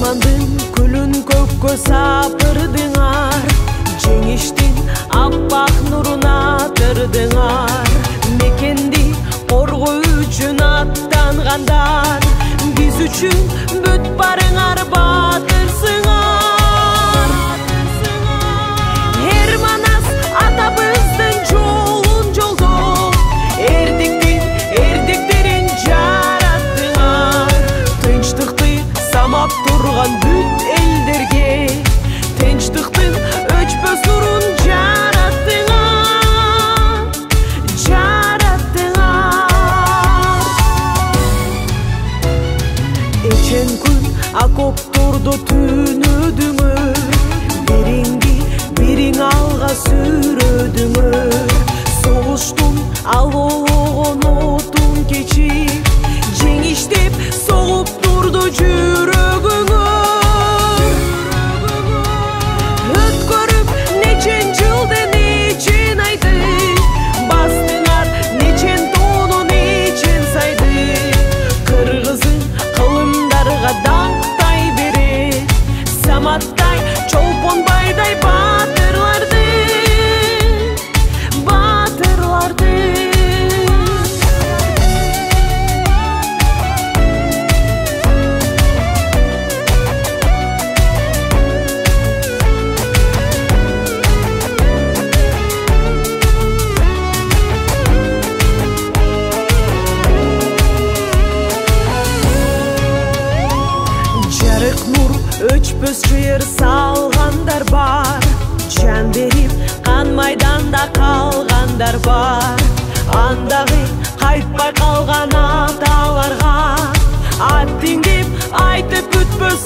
Армандың күлін көккө сапырдыңар, жеңиштин аппак нурuna тырдыңар. Мекенди коргоо үчүн аттангандар, биз үчүн бүт барыңар батырсыңар. Манас атабыздын жолун жолдоп, эрдиктерин жараттыңар. Тынчтыкты самап турган бүт элдерге, тынчтыктын өчпөс нурун жараттыңар. Эчен күн окоптордо түнөдүңөр, бириң алга сүрөдүңөр. Согуштун алоогон отун кечип, жеңиштеп согуп турду жүрөгүңөр. Өткөрүп нечен жылды, нечен айды, бастыңар нечен тоону, нечен сайды. Кыргызың кылымдарга даңктай берет, саматтай чолпонбайдай батырларды. Жарык нур өчпөс жыйыр салгандар бар, жан берип кан майданда калгандар бар. Андагы кайтпай калган аталарга ат теңдеп айтып бүтпөс